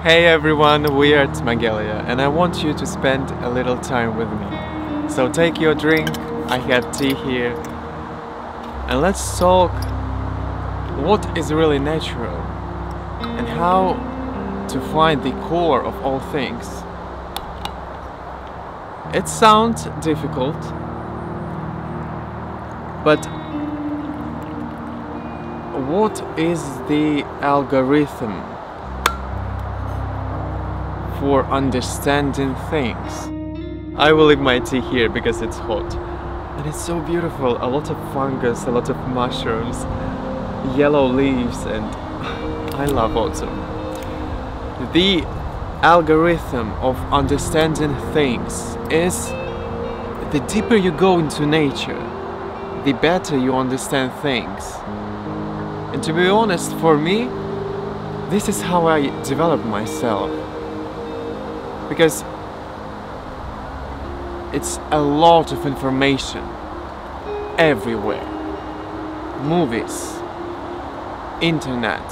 Hey everyone, we are at Magalia and I want you to spend a little time with me. So take your drink, I have tea here, and let's talk what is really natural and how to find the core of all things. It sounds difficult, but what is the algorithm for understanding things? I will leave my tea here because it's hot and it's so beautiful. A lot of fungus, a lot of mushrooms, yellow leaves, and I love autumn. The algorithm of understanding things is the deeper you go into nature, the better you understand things. And to be honest, for me, this is how I develop myself. Because it's a lot of information everywhere. Movies, internet,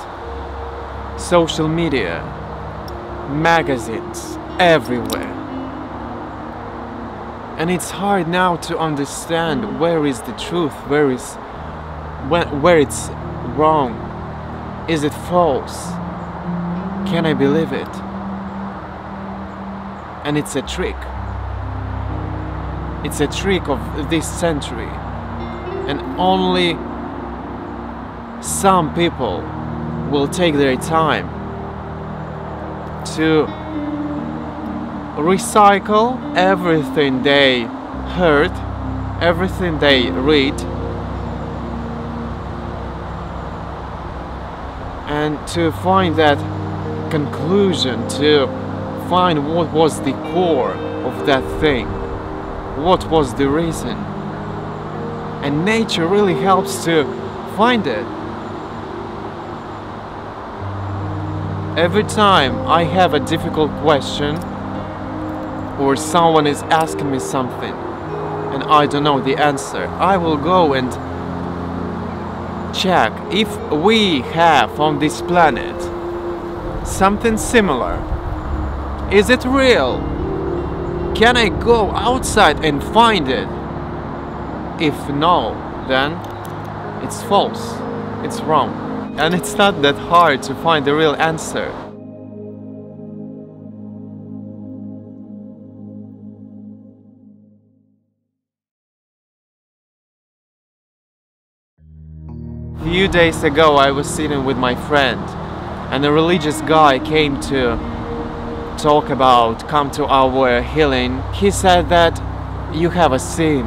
social media, magazines, everywhere. And it's hard now to understand where is the truth, where it's wrong. Is it false? Can I believe it? And it's a trick. It's a trick of this century. And only some people will take their time to recycle everything they heard, everything they read, and to find that conclusion, to find what was the core of that thing, what was the reason. And nature really helps to find it. Every time I have a difficult question or someone is asking me something and I don't know the answer, I will go and check if we have on this planet something similar. Is it real? Can I go outside and find it? If no, then it's false, it's wrong. And it's not that hard to find the real answer. A few days ago I was sitting with my friend and a religious guy came to talk about come to our healing. He said that you have a sin.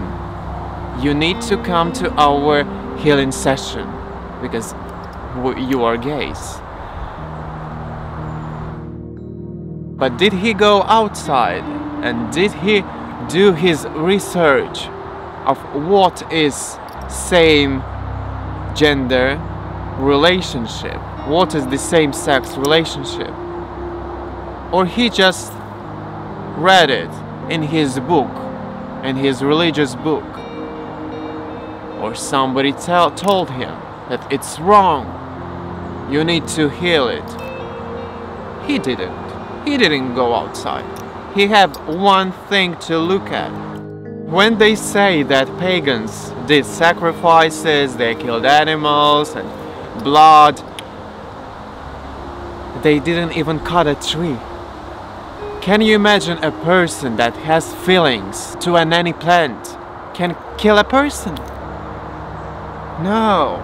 You need to come to our healing session because you are gays. But did he go outside and did he do his research of what is same gender relationship? What is the same sex relationship? Or he just read it in his book, in his religious book? Or somebody told him that it's wrong, you need to heal it. He didn't go outside. He had one thing to look at. When they say that pagans did sacrifices, they killed animals and blood, they didn't even cut a tree. Can you imagine a person that has feelings to any plant can kill a person? No.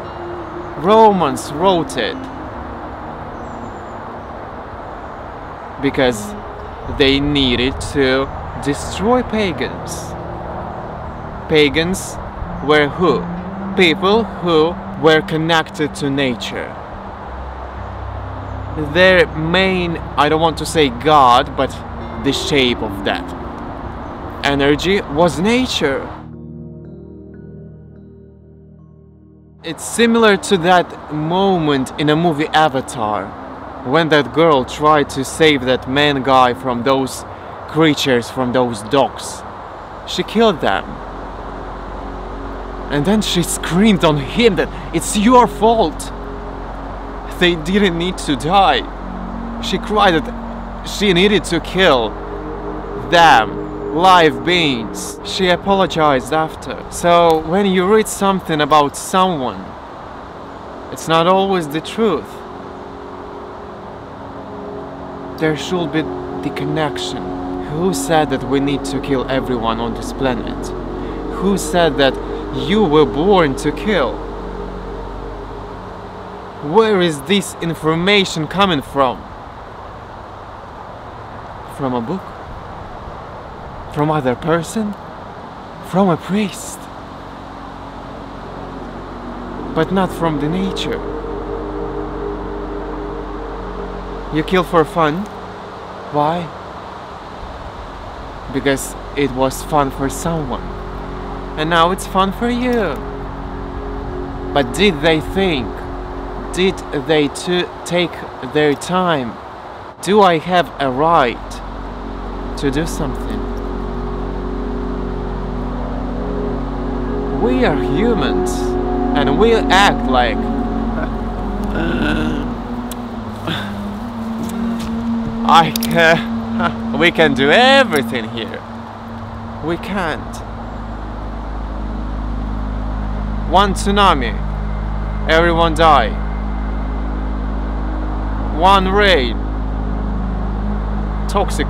Romans wrote it because they needed to destroy pagans. Pagans were who? People who were connected to nature. Their main, I don't want to say God, but the shape of that energy was nature. It's similar to that moment in a movie Avatar, when that girl tried to save that man guy from those creatures, from those dogs. She killed them. And then she screamed on him that it's your fault. They didn't need to die. She cried that she needed to kill them, live beings. She apologized after. So when you read something about someone, it's not always the truth. There should be the connection. Who said that we need to kill everyone on this planet? Who said that you were born to kill? Where is this information coming from? From a book? From other person? From a priest? But not from the nature. You kill for fun. Why? Because it was fun for someone. And now it's fun for you. But did they think? Did they take their time? Do I have a right to do something? We are humans, and we act like we can do everything here. We can't. One tsunami, everyone die. One rain, toxic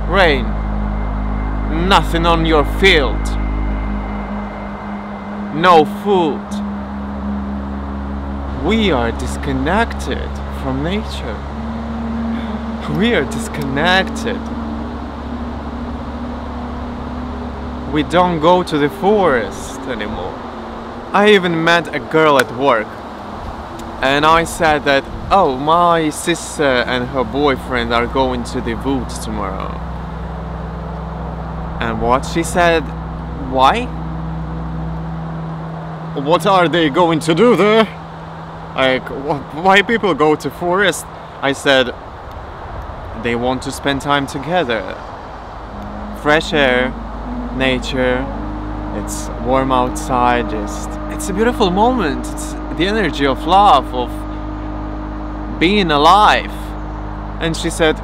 rain, nothing on your field, no food. We are disconnected from nature. We are disconnected. We don't go to the forest anymore. I even met a girl at work, and I said that, oh, my sister and her boyfriend are going to the woods tomorrow. And what? She said, why? What are they going to do there? Like, why people go to forest? I said, they want to spend time together. Fresh air, nature, it's warm outside, it's a beautiful moment. It's the energy of love, of being alive. And she said,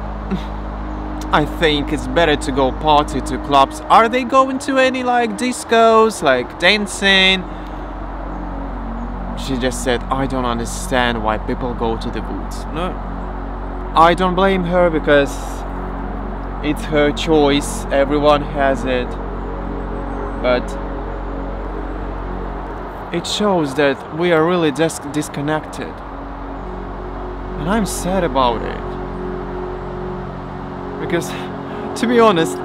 I think it's better to go party to clubs. Are they going to any like discos, like dancing? She just said, I don't understand why people go to the woods. No, I don't blame her, because it's her choice, everyone has it. But it shows that we are really disconnected. And I'm sad about it. Because, to be honest,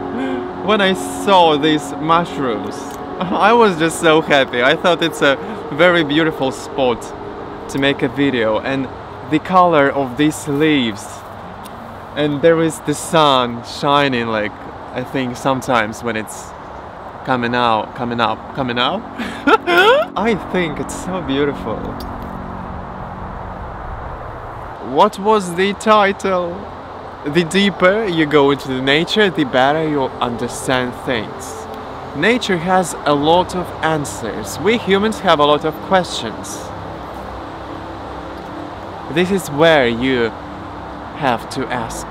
when I saw these mushrooms, I was just so happy. I thought it's a very beautiful spot to make a video, and the color of these leaves, and there is the sun shining, like, I think sometimes when it's coming up. I think it's so beautiful. What was the title? The deeper you go into the nature, the better you understand things. Nature has a lot of answers. We humans have a lot of questions. This is where you have to ask.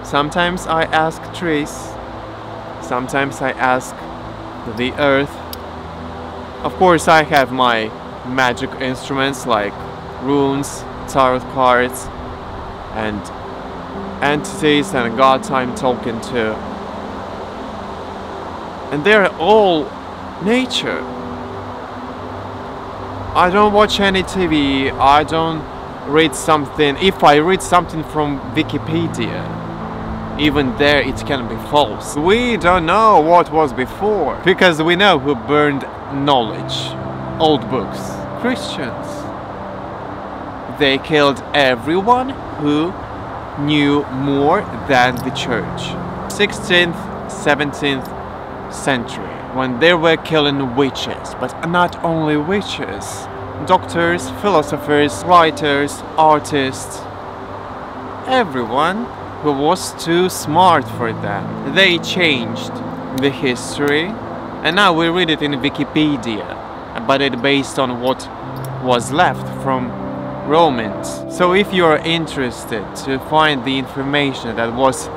Sometimes I ask trees. Sometimes I ask the earth. Of course, I have my magic instruments like runes, tarot cards, and entities and gods I'm talking to. And they're all nature. I don't watch any TV, I don't read something. If I read something from Wikipedia, even there it can be false. We don't know what was before, because we know who burned knowledge, old books, Christians. They killed everyone who knew more than the church. 16th, 17th century, when they were killing witches, but not only witches, doctors, philosophers, writers, artists, everyone who was too smart for them. They changed the history, and now we read it in Wikipedia, but it's based on what was left from Romans. So if you are interested to find the information that was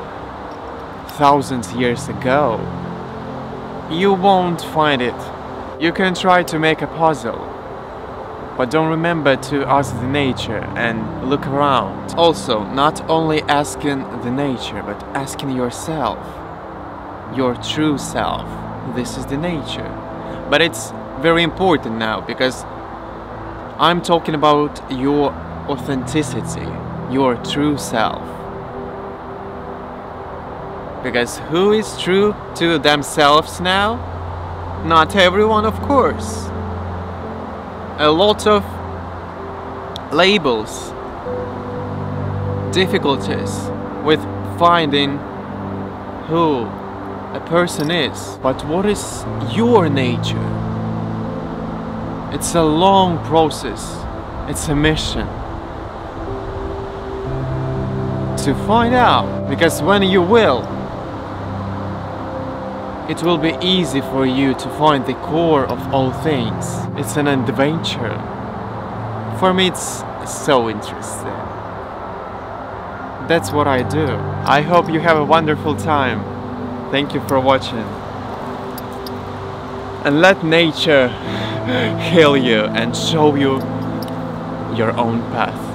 thousands of years ago, you won't find it. You can try to make a puzzle, but don't remember to ask the nature and look around. Also, not only asking the nature, but asking yourself, your true self. This is the nature. But it's very important now, because I'm talking about your authenticity, your true self. Because who is true to themselves now? Not everyone, of course. A lot of labels, difficulties with finding who a person is. But what is your nature? It's a long process. It's a mission to find out, because when you will, it will be easy for you to find the core of all things. It's an adventure. For me, it's so interesting. That's what I do. I hope you have a wonderful time. Thank you for watching. And let nature heal you and show you your own path.